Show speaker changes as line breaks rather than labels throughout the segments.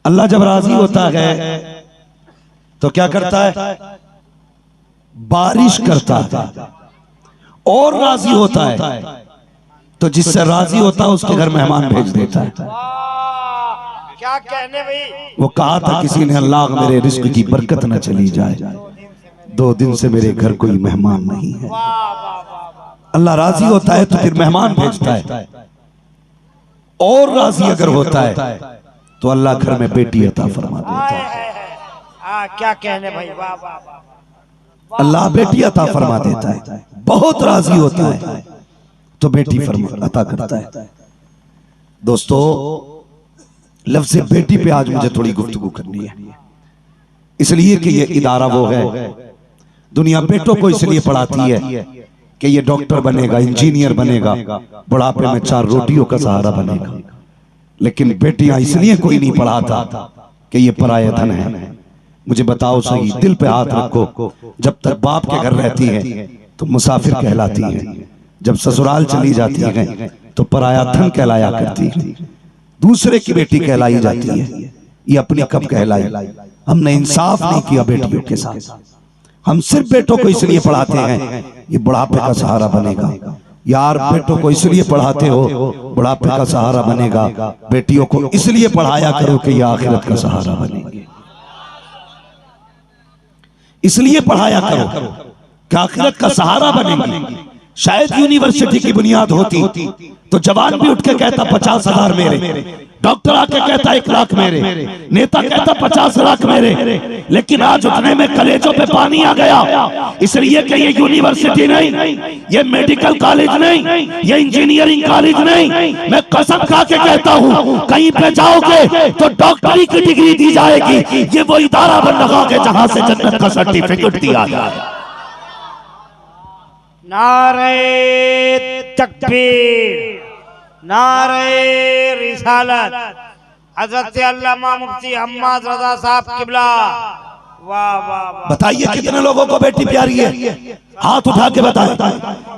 अल्लाह जब राजी होता है तो क्या करता है? बारिश करता है। और राजी होता है तो जिससे राजी होता है उसके घर मेहमान भेज देता है।
क्या कहने भाई।
वो कहा था किसी ने, अल्लाह मेरे रिस्क की बरकत न चली जाए, 2 दिन से मेरे घर कोई मेहमान नहीं है। अल्लाह राजी होता है तो फिर मेहमान भेजता है। और राजी अगर होता है तो अल्लाह घर में बेटी अता फरमा देता है।
क्या कहने भाई। वाह वाह वाह।
अल्लाह बेटी अता फरमा देता है। बहुत राजी होता है तो बेटी अता करता है। दोस्तों, लफ्ज़ बेटी पे आज मुझे थोड़ी गुफ्तगू करनी है, इसलिए कि ये इदारा वो है, दुनिया बेटों को इसलिए पढ़ाती है कि ये डॉक्टर बनेगा, इंजीनियर बनेगा, बुढ़ापे में 4 रोटियों का सहारा बनेगा। लेकिन बेटियां इसलिए कोई नहीं पढ़ाता कि ये पराया धन है। मुझे बताओ सही, दिल पे हाथ रखो, जब तक बाप के घर रहती है तो मुसाफिर कहलाती है, जब ससुराल चली जाती है तो पराया धन कहलाया करती है, दूसरे की बेटी कहलाई जाती है। ये अपनी कब कहलाई? हमने इंसाफ नहीं किया बेटियों के साथ। हम सिर्फ बेटों को इसलिए पढ़ाते हैं ये बुढ़ापे का सहारा बनेगा। यार, बेटों को इसलिए पढ़ाते हो बुढ़ापे का सहारा बनेगा, बेटियों को इसलिए पढ़ाया करो कि ये आखिरत का सहारा बनेगी। इसलिए पढ़ाया करो कि आखिरत का सहारा बनेगी। शायद यूनिवर्सिटी की बुनियाद होती तो जवान भी उठ के कहता 50,000 मेरे, डॉक्टर आके कहता 1 लाख मेरे, नेता कहता 50 लाख मेरे। लेकिन आज उठने में कलेजों पे पानी आ गया, इसलिए कि ये यूनिवर्सिटी नहीं, ये मेडिकल कॉलेज नहीं, ये इंजीनियरिंग कॉलेज नहीं। मैं कसम खा के कहता हूँ, कहीं पे जाओगे तो डॉक्टरी की डिग्री दी जाएगी। ये वो इदारा बन रहा है जहां से जन्नत का सर्टिफिकेट दिया जाए।
नारे तकबीर, नारे रिसालत, हजरत अल्लामा मुफ्ती हम्माद रजा साहब किबला। वाह वाह वाह।
बताइए कितने लोगों को बेटी प्यारी है? हाथ उठा के बताएं।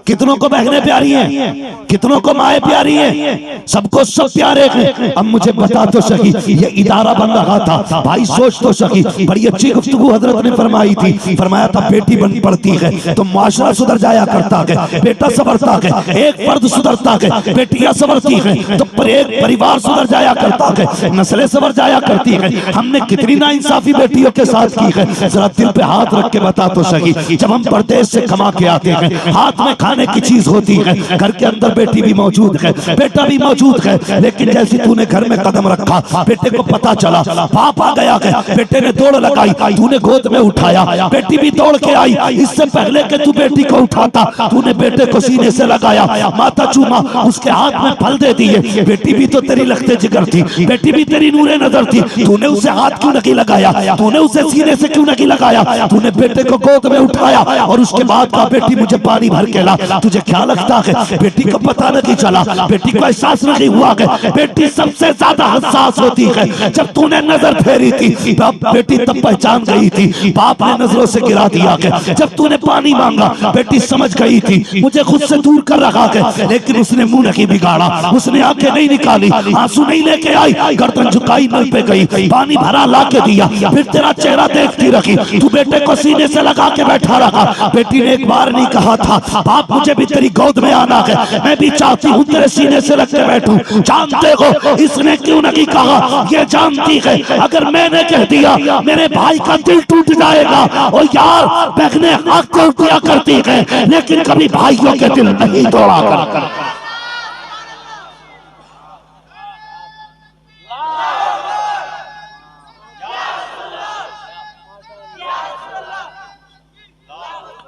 कितनों को बहनें प्यारी हैं? कितनों को माएँ प्यारी हैं? सबको सब प्यारे हैं। अब मुझे बता तो सही, ये इदारा बन रहा था, भाई सोच तो सही। बड़ी अच्छी गुफ्तगू हजरत ने फरमाई थी। फरमाया था बेटी बन पड़ती है तो माशरा सुधर जाया करता है, बेटा संवरता है, एक फर्द सुधरता है, बेटियां संवरती हैं तो एक परिवार सुधर जाया करता है, नस्लें संवर जाया करती है। हमने कितनी नाइंसाफी बेटियों के साथ की है, जरा दिल पे हाथ रख के बता तो सही। जब हम परदेश से कमा के आते हैं, हाथ में खाने की चीज होती है, घर के अंदर बेटी भी मौजूद है, बेटा भी मौजूद है, लेकिन जैसे तूने घर में कदम रखा, बेटे को पता चला बाप आ गया है, बेटे ने दौड़ लगाई, तूने गोद में उठाया, बेटी भी दौड़ के आई। इससे पहले कि तू बेटी को उठाता, तूने बेटे को सीने से लगाया, माथा चूमा, उसके हाथ में फल दे दिए। बेटी भी तो तेरी लखते जिगर थी, बेटी भी तेरी नूरे नजर थी, तूने उसे हाथ क्यों नहीं लगाया? तूने उसे सीने से क्यों नहीं लगाया? तूने बेटे को गोद में उठाया और उसके बाद कहा बेटी मुझे पानी भर के ला। तुझे क्या लगता है बेटी को पता नहीं चला? बेटी को एहसास नहीं हुआ कि बेटी सबसे ज्यादा हसास होती है। जब तूने नजर फेरी थी बेटी तब पहचान गई थी, बाप ने नजरों से गिरा दिया कि जब तूने पानी मांगा बेटी समझ गई थी मुझे खुद से दूर कर रखा है। लेकिन उसने मुंह नहीं बिगाड़ा, उसने आंखें नहीं निकाली, आंसू नहीं लेके आई, गर्दन झुकाई, नल पे गई, पानी भरा ला के दिया, फिर तेरा चेहरा देखती रखी, तू बेटे को सीने से लगा के बैठा रहा। बेटी ने एक बार नहीं कहा था बाप मुझे भी तेरी गोद में आना है, मैं भी चाहती हूँ तेरे सीने से लग के बैठूं। जानते हो इसने क्यों नहीं कहा? ये जानती है अगर मैंने कह दिया मेरे भाई का दिल टूट जाएगा। और यार, बहनें हक को दिया करती है लेकिन कभी भाइयों के दिल नहीं तोड़ा कर।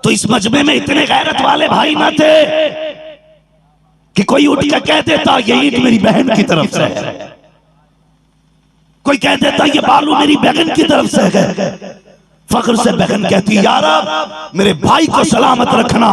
तो इस मजमे में इतने गैरत वाले भाई ना थे कि कोई उठ के कह देता ये ईंट मेरी बहन की तरफ से है, कोई कह देता ये बालू मेरी बहन की तरफ से है। फख्र से बहन कहती यार मेरे भाई को सलामत रखना,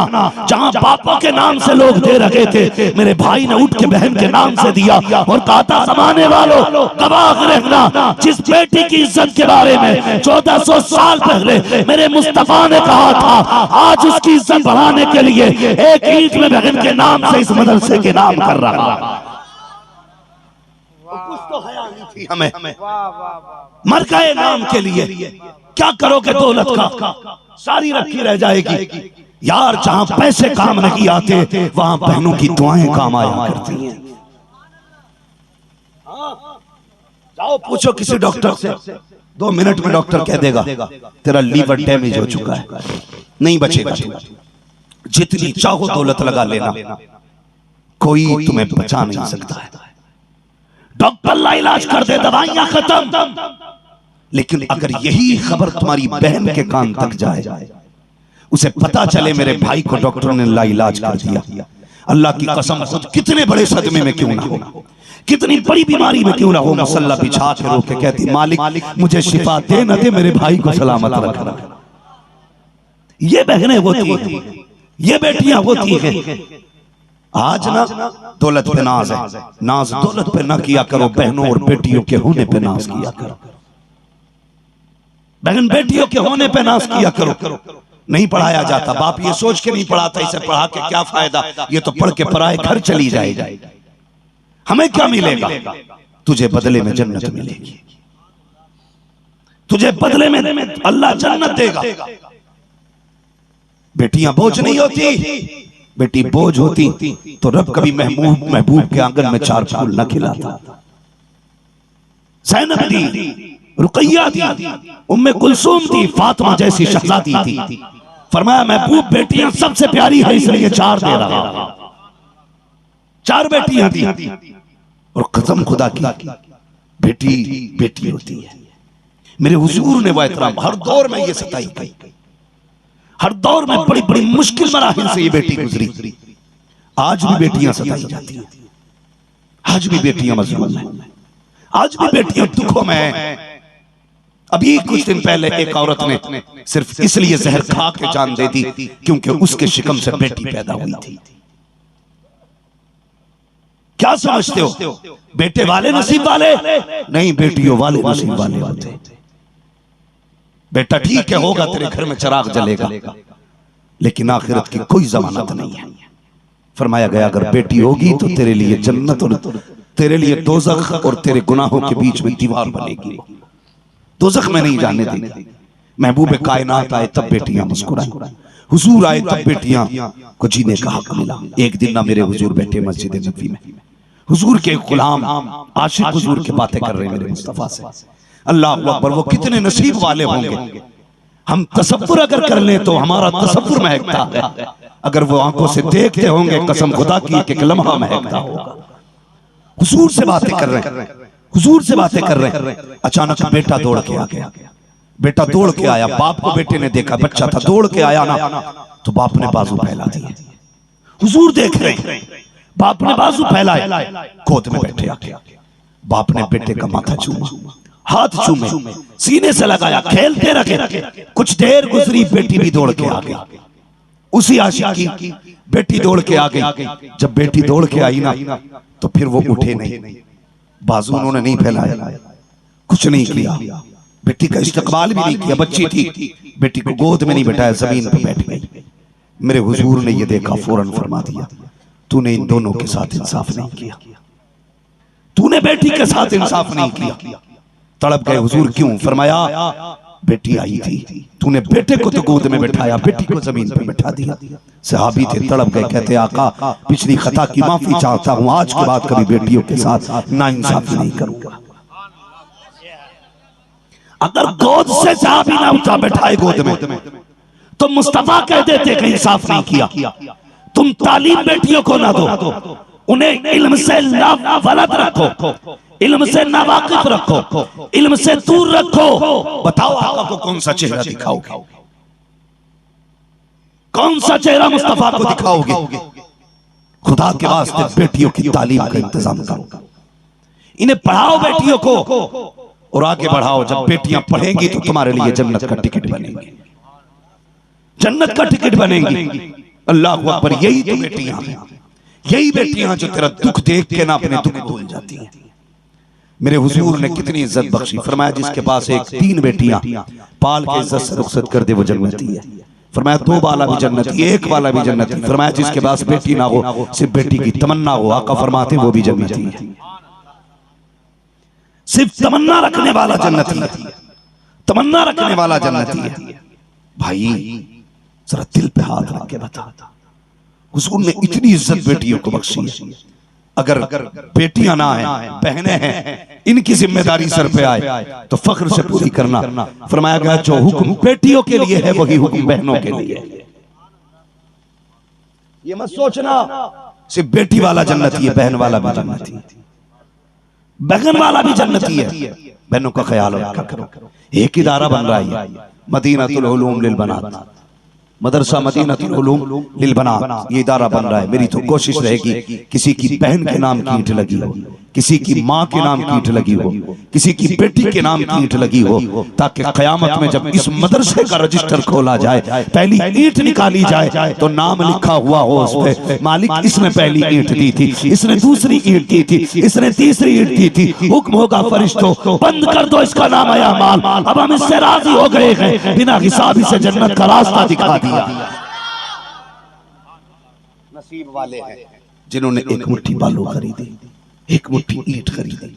जहां पापों के नाम से लोग दे रहे थे मेरे भाई ने उठ के बहन के नाम से दिया और कहा था जमाने वालों गवाह रहना, जिस बेटी की इज्जत के बारे में 1400 साल पहले मेरे मुस्तफा ने कहा था, आज उसकी इज्जत बढ़ाने के लिए एक ईंट में बहन के नाम से इस मदरसे के नाम कर रहा। तो हया नहीं थी हमें।
वाह वाह वाह।
मर गए नाम के लिए, क्या करोगे दौलत का, सारी रखी रह जाएगी। यार जहां पैसे काम नहीं आते वहां बहनों की दुआएं काम आया करती हैं। जाओ पूछो किसी डॉक्टर से, 2 मिनट में डॉक्टर कह देगा तेरा लीवर डैमेज हो चुका है, नहीं बचेगा तू। जितनी चाहो दौलत लगा लेना, कोई तुम्हें बचा नहीं सकता है। डॉक्टर लाइलाज कर दे, दवाइयां खत्म। लेकिन अगर यही खबर तुम्हारी बहन के कान तक जाए, उसे पता चले मेरे भाई को डॉक्टर ने लाइलाज कर दिया, अल्लाह की कसम खुद कितने बड़े सदमे में क्यों ना हो, कितनी बड़ी बीमारी में क्यों ना हो, मसल्ला बिछा के रो के कहती मालिक मुझे शिफा दे न दे, मेरे भाई को सलामत रखना। ये बहनें होती हैं, ये बेटियां होती हैं। आज ना दौलत पे नाज है, नाज दौलत पे ना किया करो, बहनों और बेटियों के होने पे नाज किया करो। बहन बेटियों के होने पे नाज किया करो। नहीं पढ़ाया जाता, बाप ये सोच के नहीं पढ़ाता इसे पढ़ा के क्या फायदा, ये तो पढ़ के पराए घर चली जाएगी, हमें क्या मिलेगा। तुझे बदले में जन्नत मिलेगी, तुझे बदले में अल्लाह जन्नत देगा। बेटियां बोझ नहीं होती, बेटी बोझ होती तो रब कभी महबूब के आंगन में 4 फूल न खिलाता। ज़ैनब थी, रुकैया थी, उम्मे कुलसूम थी, फातिमा जैसी शहजादी थी। फरमाया महबूब बेटियां सबसे प्यारी है इसलिए 4 दे रहा, 4 बेटियां थी। और कसम खुदा की बेटी बेटी होती है। मेरे हुजूर ने वह एहतराम, हर दौर में ये सताई गई, हर दौर में बड़ी बड़ी मुश्किल मराहिल से ये बेटी गुजरी। आज भी बेटियां सताई जाती हैं, आज भी बेटियां मजलूम हैं, आज भी बेटियां दुखों में हैं। अभी कुछ दिन पहले एक औरत ने सिर्फ इसलिए जहर खा के जान दे दी क्योंकि उसके शिकम से बेटी पैदा हुई थी। क्या समझते हो, बेटे वाले नसीब वाले नहीं, बेटियों वाले नसीब वाले होते। बेटा ठीक है होगा, तेरे घर में चिराग जलेगा, लेकिन आखिरत की कोई जमानत नहीं है। फरमाया गया अगर बेटी होगी तो तेरे लिए जन्नत और तेरे लिए दोज़ख और तेरे गुनाहों के बीच में दीवार बनेगी, दोज़ख में नहीं जाने देगी। महबूब कायनात आए तब बेटियां मुस्कुराई, हुजूर आए तब बेटियां को जीने का हक मिला। एक दिन ना मेरे हुजूर बैठे मस्जिद नबवी में, हुजूर के गुलाम आशिक हुजूर की बातें कर रहे हैं मेरे मुस्तफा से। अल्लाह अकबर, वो कितने नसीब वाले होंगे। हम तसव्वुर अगर कर लें तो हमारा तसव्वुर महकता है, अगर वो आंखों से देखते होंगे कसम खुदा की एक लम्हा महकता होगा। हुजूर से बातें कर रहे हैं, हुजूर से बातें कर रहे हैं, अचानक बेटा दौड़ के आ गया। बेटा दौड़ के आया, बाप को बेटे ने देखा, बच्चा था, दौड़ के आया ना तो बाप ने बाजू फैला दिए। हुजूर देख रहे हैं, बाप ने बाजू फैलाए, गोद में बैठे आके बाप ने बेटे का माथा चूमा, हाथ चूमे, सीने से लगाया, खेलते रखे। कुछ देर गुजरी, बेटी भी दौड़ के आ गई। उसी आशिकी की बेटी दौड़ के आ गई। जब बेटी दौड़ के आई ना तो फिर वो उठे नहीं, बाजू उन्होंने नहीं फैलाया, कुछ नहीं किया, बेटी का इस्तकबाल भी नहीं किया। बच्ची थी, बेटी को गोद में नहीं बैठाया, जमीन पर बैठ गई। मेरे हुजूर ने ये देखा, फौरन फरमा दिया तूने इन दोनों के साथ इंसाफ नहीं किया, तूने बेटी के साथ इंसाफ नहीं किया। तड़प गए हुजूर, क्यों? फरमाया बेटी आई थी, तूने बेटे को तो गोद में बैठाया, बेटी को जमीन पे बैठा दिया। सहाबी थे, तड़प गए, कहते आका पिछली खता की माफी चाहता हूं, आज के बाद कभी बेटियों के साथ नाइंसाफी नहीं करूंगा। अगर गोद से सहाबी ना उठा बैठाए गोद में तो मुस्तफा कह देते कि इंसाफ नहीं किया। तुम तालीम बेटियों को ना दो, उन्हें इल्म से नावलद रखो, इल्म से नावाकिफ रखो, इल्म से दूर रखो। बताओ आका को कौन सा चेहरा दिखाओगे, कौन सा चेहरा मुस्तफा को दिखाओगे? खुदा के वास्ते बेटियों की तालीम का इंतजाम करो, इन्हें पढ़ाओ बेटियों को और आगे बढ़ाओ। जब बेटियां पढ़ेंगी तो तुम्हारे लिए जन्नत का टिकट बनेगी, जन्नत का टिकट बनेगी। अल्लाह अकबर, यही तो बेटियां हैं, यही बेटियां जो तेरा दुख देख के ना अपने दुख भूल जाती हैं। मेरे हुजूर ने कितनी इज्जत बख्शी। फरमाया जिसके पास 3 बेटियां पाल के इज्जत से रुखसत कर दे वो जन्नती है। फरमाया 2 वाला भी जन्नती, 1 वाला भी जन्नती। फरमाया जिसके पास बेटी ना हो, सिर्फ बेटी की तमन्ना हो, आका फरमाते वो भी जन्नती है। सिर्फ तमन्ना रखने वाला जन्नती है, तमन्ना रखने वाला जन्नती है। भाई जरा दिल पे हाथ रख के बता, हुजूर ने इतनी इज्जत बेटियों को बख्शी है। अगर बेटियां ना है, बहनें हैं, इनकी जिम्मेदारी सर पे आए तो फख्र से पूरी करना। फरमाया गया जो हुक्म बेटियों के लिए है वही हुक्म बहनों के लिए है। ये मत सोचना सिर्फ बेटी वाला जन्नती है, बहन वाला भी जन्नती है, बहन वाला भी जन्नती है। बहनों का ख्याल रखा करो। एक इदारा बन रहा है मदीनतुल उलूम लिल बनात, मदरसा मदीनतुल उलूम लिल बनात, ये इदारा बन रहा है। मेरी तो कोशिश रहेगी किसी की बहन के नाम की ईंट लगी हो, किसी की माँ के नाम की ईंट लगी हो, किसी की बेटी के नाम की ईंट लगी हो, ताकि कयामत में जब इस मदरसे का रजिस्टर खोला जाए, पहली ईंट निकाली जाए तो नाम लिखा हुआ हो उस पे, मालिक इसने पहली ईंट दी थी, इसने दूसरी ईंट दी थी, इसने तीसरी ईंट दी थी। हुक्म होगा फरिश्तों बंद कर दो इसका नाम आया माल, अब हम इससे राजी हो गए हैं, बिना हिसाब से जन्नत का रास्ता दिखा दिया। नसीब वाले हैं जिन्होंने एक मुट्ठी बालू खरीदी, एक मुट्ठी ईंट खरीदी।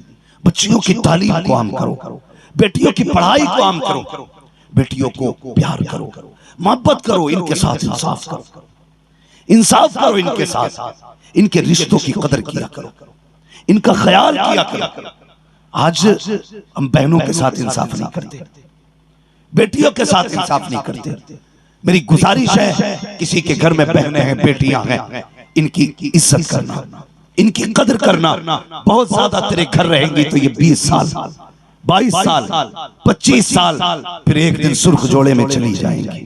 बच्चियों की तालीम को आम करो, बेटियों की पढ़ाई को आम करो, बेटियों को प्यार करो, मोहब्बत करो, इनके साथ इंसाफ करो, इंसाफ करो इनके साथ, इनके रिश्तों की कदर किया करो, इनका ख्याल किया करो। आज हम बहनों के साथ इंसाफ नहीं करते, बेटियों के साथ इंसाफ नहीं करते। मेरी गुजारिश है किसी के घर में बहनें हैं, बेटियां हैं, इनकी इज्जत करना, इनकी कदर करना। बहुत ज्यादा तेरे घर रहेंगी तो ये 20 साल 22 साल 25 साल फिर एक दिन सुर्ख जोड़े में चली जाएंगी,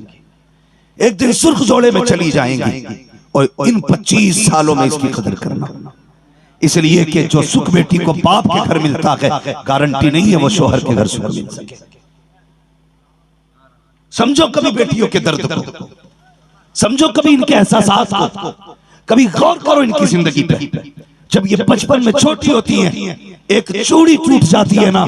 एक दिन सुर्ख जोड़े में चली जाएंगी। और इन 25 सालों में इसकी कदर करना, इसलिए कि जो सुख बेटी को बाप के घर मिलता है गारंटी नहीं है वो शोहर के घर सुख मिल सके। समझो कभी बेटियों के दर्द को, समझो कभी इनके एहसास को, कभी गौर करो इनकी जिंदगी पे। जब ये बचपन में छोटी होती हैं, एक चूड़ी टूट जाती है ना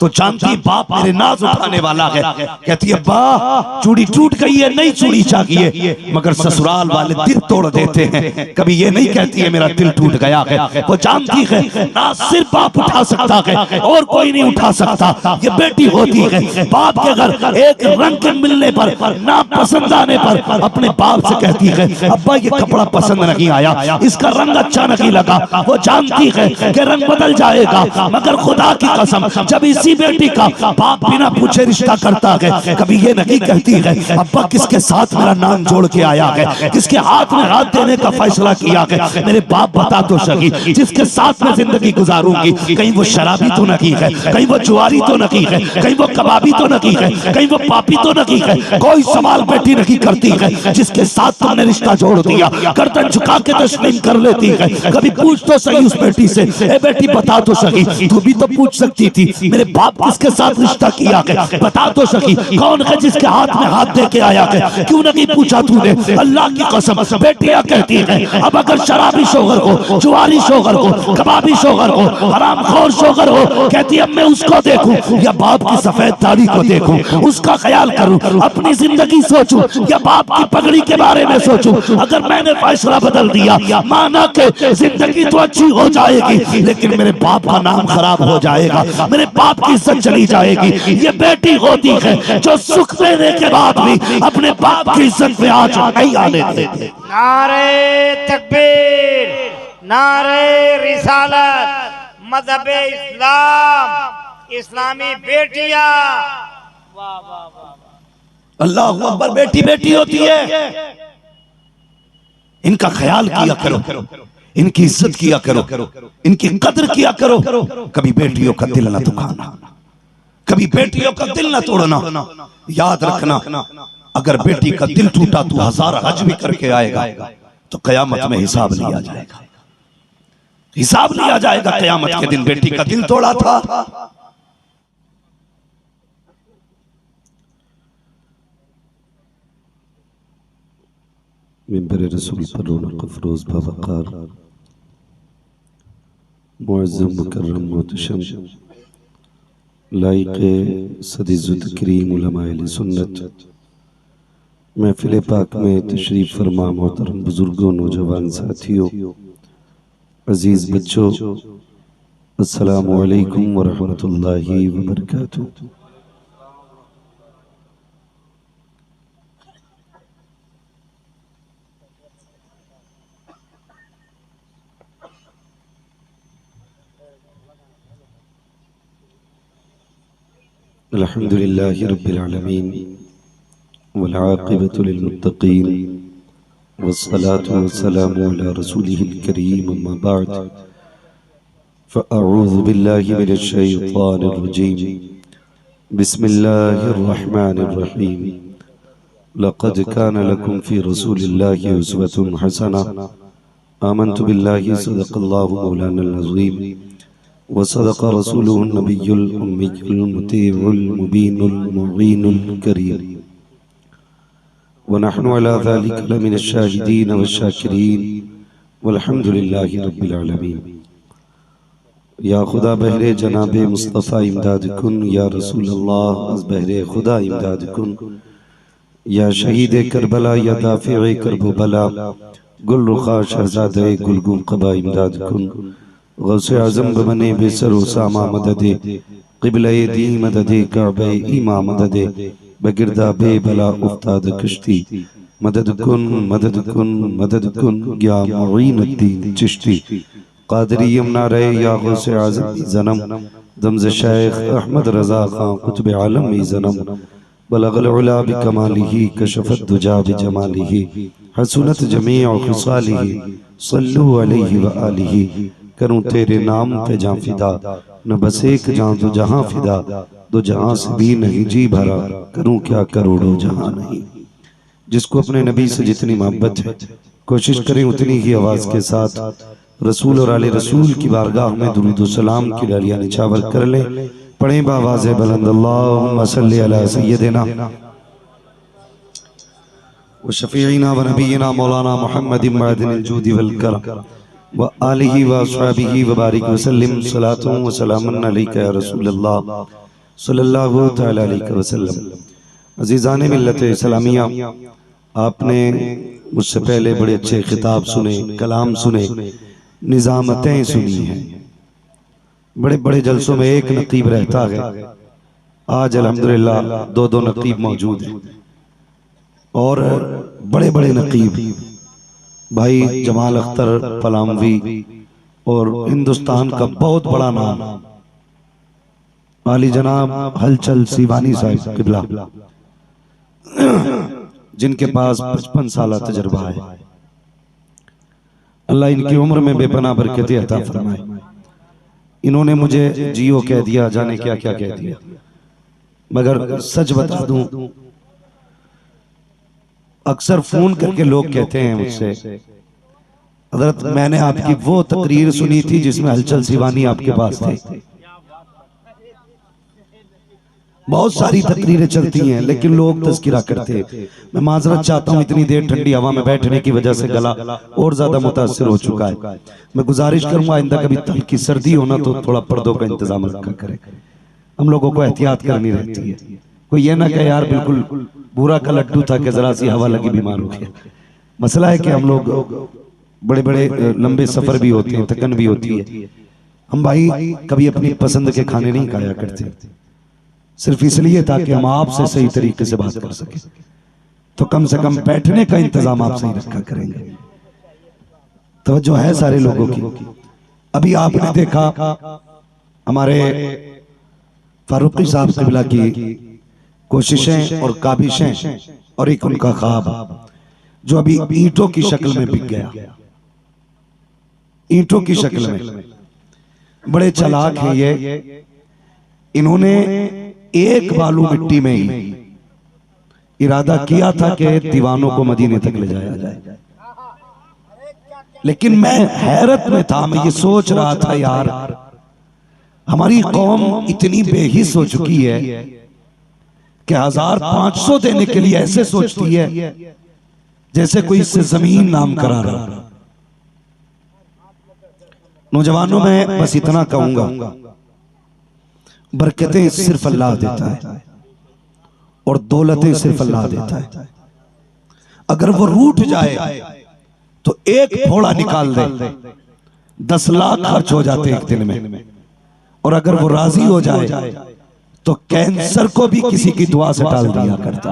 तो जानती बाप मेरे नाज उठाने वाला है, कहती है बा चूड़ी टूट गई है, नई चूड़ी चाहिए। मगर ससुराल वाले दिल तोड़ देते हैं, कभी ये नहीं कहती है मेरा दिल टूट गया है, वो जानती है ना सिर्फ बाप उठा सकता है और कोई नहीं उठा सकता। ये बेटी होती है बाप के घर एक रंग के मिलने पर, ना पसंद आने पर अपने बाप से कहती है अब्बा ये कपड़ा पसंद नहीं आया, इसका रंग अच्छा नहीं लगा। वो जानती है कि रंग बदल जाएगा, मगर खुदा की कसम जब इसी बेटी का बाप बिना पूछे रिश्ता करता है, कभी ये नहीं कहती है अब्बा किसके साथ मेरा नाम जोड़ के आया है, किसके हाथ में हाथ देने का फैसला किया है, मेरे बाप बता तो सही जिसके साथ में जिंदगी गुजारूंगी, कहीं वो शराबी तो नहीं है, कहीं वो जुआरी तो नहीं है, कहीं वो कबाबी तो नहीं है, कहीं वो पापी तो नहीं है। कोई सवाल बेटी नहीं करती है जिसके साथ तुमने रिश्ता जोड़ दिया, गर्दन झुका के तस्लीम कर लेती है। कभी पूछ तो सही उस बेटी से, ए बेटी बता तो सही, तू भी तो पूछ सकती थी मेरे बाप किसके साथ रिश्ता किया है, बता तो सही कौन है जिसके हाथ में हाथ दे के आया है, क्यों नहीं पूछा तूने। अल्लाह की कसम बेटियां कहती है अब अगर शराबी शोहर हो, जुआरी शोहर हो, कबाबी शोहर हो, हरामखोर शोहर हो, कहती है मैं उसको देखूं या बाप की सफेद दाढ़ी को देखूं, उसका ख्याल करूं, अपनी जिंदगी सोचूं या बाप की पगड़ी के बारे में सोचूं। अगर मैंने फैसला बदल दिया, माना कि जिंदगी तो अच्छी हो जाएगी लेकिन मेरे बाप का नाम खराब हो जाएगा, मेरे बाप की इज्जत चली जाएगी। ये बेटी होती है जो सुख देने के बाद भी अपने बाप की इज्जत में आंच नहीं आने देती।
नारे तकबीर, नारे रिसालत, मजहब इस्लाम, इस्लामी बेटियां। वाह वाह वाह,
अल्लाह अकबर। बेटी बेटी होती है, इनका ख्याल किया करो, इनकी इज्जत किया करो, इनकी कदर किया करो। कभी बेटियों का दिल ना दुखाना, कभी बेटियों का दिल ना तोड़ना। याद रखना अगर बेटी का दिल टूटा तू 1000 हज भी करके आएगा तो कयामत में हिसाब लिया जाएगा, हिसाब लिया जाएगा कयामत के दिन। बेटी का दिल तोड़ा था,
मिंबर रसूल पर रौनक अफरोज बावकार मुअज़्ज़म मुकर्रम मोहतशम लाइक़े सदीज़ुद करीम उलमाए अहले सुन्नत महफिल पाक में तशरीफ़ फरमा मोहतरम बुजुर्गों, नौजवान साथियों, अजीज़ बच्चों, अस्सलामु अलैकुम वरहमतुल्लाहि वबरकातुहू। अल्हम्दुलिल्लाहि रब्बिल आलमीन वल आक़िबतु लिल मुत्तक़ीन वस्सलातु वस्सलामु अला रसूलिहिल करीम अम्मा बअद फ़अऊज़ु बिल्लाहि मिनश शैतानिर रजीम बिस्मिल्लाहिर रहमानिर रहीम लक़द कान लकुम फ़ी रसूलिल्लाहि उस्वतुन हसनह आमन्तु बिल्लाहि सदक़ल्लाहु मौलानल अज़ीम वसदक़ रसूलुहुन नबियुल उम्मियुल मुतीउल मुबीनुल मुईनुल करीम वनहनु अला ज़ालिका लमिनश शाहिदीन वश्शाकिरीन वल्हम्दुलिल्लाहि रब्बिल आलमीन। या खुदा बहरे जनाबे मुस्तफ़ा इमदाद कुन, या रसूल अल्लाह अज़ बहरे खुदा इमदाद कुन, या शहीद करबला या दाफ़िए करबो बला गुल रुखा शहज़ादे गुलगुम क़बा इमदाद कुन। गौसे आज़म बने बेसरो सामा मददे क़िबले दी मददे काबे ईमा मददे बगिरदा बे बला उफ्ताद कश्ती मदद कुन मदद कुन मदद कुन या मुईनुद्दीन चिश्ती क़ादरी यमुना रहे या गौसे आज़म ज़नम दमज़ शेख अहमद रज़ा खां कुतुब आलम ज़नम बलगल उला बिकमालिही कशफ़त दुजा बिजमालिही हसनत जमीअ ख़िसालिही सल्लु अलैहि व आलिही। करूं तेरे नाम पे जां फिदा न बस एक जां दो जहां फिदा दो जहां से भी नहीं जी भरा करूं क्या करोड़ों जहां नहीं। जिसको अपने नबी से जितनी मोहब्बत है कोशिश करें उतनी ही आवाज के साथ रसूल और आले रसूल की बारगाह में दुरूद व सलाम की डालियां निछावर कर ले। पढ़ें बावाज़ बुलंद अल्लाहुम्मा सल्ली अला सय्यदिना व शफीईना व नबीना मौलाना मुहम्मदिन मअदिनिल जूदि वल करम व आलिहि व अस्हाबिहि व बारिक वसल्लम सलातुन व सलामुन अलैका या रसूल अल्लाह सल्लल्लाहु तआला अलैहि वसल्लम। अज़ीज़ान मिल्लत इस्लामिया, आपने मुझसे पहले बड़े अच्छे खिताब सुने, कलाम सुने, निज़ामतें सुनी हैं। बड़े बड़े जलसों में एक नकीब रहता है। आज अल्हम्दुलिल्लाह दो दो नकीब मौजूद हैं और बड़े बड़े नकीब भाई जमाल अख्तर पलामवी और हिंदुस्तान का बहुत बड़ा नाम आली जनाब हलचल सीवानी साहिब किबला, जिनके पास 55 साल तजर्बा है। अल्लाह इनकी उम्र में बेपनाह बरकतें अता फरमाए। इन्होंने मुझे जियो कह दिया, जाने क्या क्या कह दिया, मगर सच बता दूं अक्सर फोन करके लोग कहते हैं मुझसे, हज़रत मैंने आपकी वो तकरीर सुनी थी जिसमें हलचल सीवानी आपके पास थे। बहुत सारी तकरीरें चलती हैं लेकिन लोग तज़किरा करते हैं। मैं माजरत चाहता हूँ, इतनी देर ठंडी हवा में बैठने की वजह से गला और ज्यादा मुतासिर हो चुका है। मैं गुजारिश करूंगा आइंदा कभी हल्की सर्दी होना तो थोड़ा पर्दों का इंतजाम रखा करें। हम लोगों को एहतियात करनी रहती है। कोई ये ना कहे यार बिल्कुल बूरा का लड्डू था कि जरा सी हवा लगी बीमार हो गया। मसला है कि हम लोग बड़े बड़े लंबे सफर भी होते हैं, थकन भी होती है। हम भाई कभी अपनी पसंद के खाने नहीं खाया करते, सिर्फ इसलिए ताकि हम आपसे सही तरीके से बात कर सके। तो कम से कम बैठने का इंतजाम आप सही रखा करेंगे। तवज्जो है सारे लोगों की। अभी आपने देखा हमारे फारूकी साहब क़िबला की कोशिशें और काबिशें और एक उनका ख्वाब जो अभी ईंटों की शक्ल में बिक गया। ईंटों की शक्ल में बड़े चालाक हैं ये। इन्होंने एक बालू मिट्टी में ही इरादा किया था कि दीवानों को मदीने तक ले जाया जाए। लेकिन मैं हैरत में था, मैं ये सोच रहा था यार हमारी कौम इतनी बेहिस हो चुकी है कि 1500 देने के लिए ऐसे सोचती है जैसे कोई इससे जमीन नाम करा रहा। नौजवानों में बस इतना कहूंगा, बरकतें सिर्फ अल्लाह देता है और दौलतें सिर्फ अल्लाह देता है। अगर वो रूठ जाए तो एक फोड़ा निकाल दे 10 लाख खर्च हो जाते एक दिन में।
और अगर वो राजी हो जाए तो कैंसर को भी किसी की दुआ से टाल दिया करता।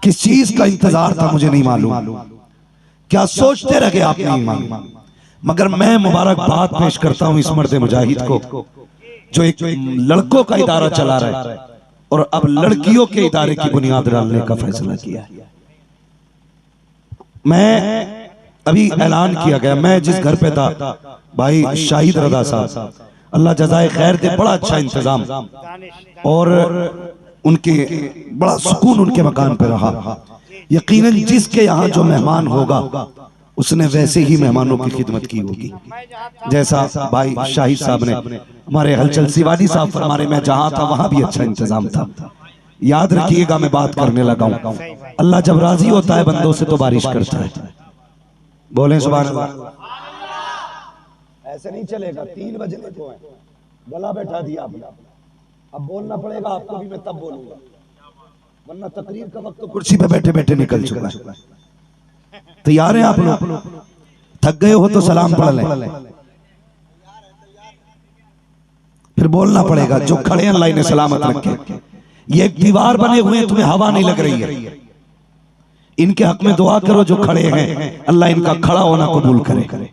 किस चीज का इंतजार था मुझे नहीं मालूम, क्या सोचते रह गए आप नहीं मालूम, मगर मैं मुबारकबाद पेश करता हूं इस मर्द मुजाहिद को जो एक लड़कों का इदारा चला रहा है और अब लड़कियों के इदारे की बुनियाद डालने का फैसला किया है। मैं अभी ऐलान किया गया, मैं जिस घर पे था भाई शाहिद रजा साहब, अल्लाह जज़ाए खैर दे, बड़ा अच्छा इंतजाम और उनके बड़ा सुकून उनके मकान पे रहा। यकीनन जिसके यहाँ जो मेहमान होगा उसने वैसे ही मेहमानों की खिदमत की होगी, जैसा भाई शाहिद साहब ने, हमारे हलचल सिवानी साहब फरमा रहे, मैं जहां था वहां भी अच्छा इंतजाम था। याद रखिएगा मैं बात करने लगा हूं, अल्लाह जब राजी होता है बंदों से तो बारिश करता है। बोलें सुभान अल्लाह। ऐसे नहीं चलेगा, 3 बजने को है, गला बैठा दिया आपने, अब बोलना पड़ेगा आपको भी, मैं तब बोलूंगा, वरना तकरीर का वक्त तो कुर्सी पे बैठे बैठे निकल चुका है। तैयार हैं आप लोग? थक गए हो तो सलाम पढ़ लें, फिर बोलना पड़ेगा। जो खड़े हैं अल्लाह इन्हें सलामत रखे। ये एक दीवार बने हुए हैं, तुम्हें हवा नहीं लग रही है, इनके हक में दुआ करो। जो खड़े हैं अल्लाह इनका खड़ा होना कबूल करे।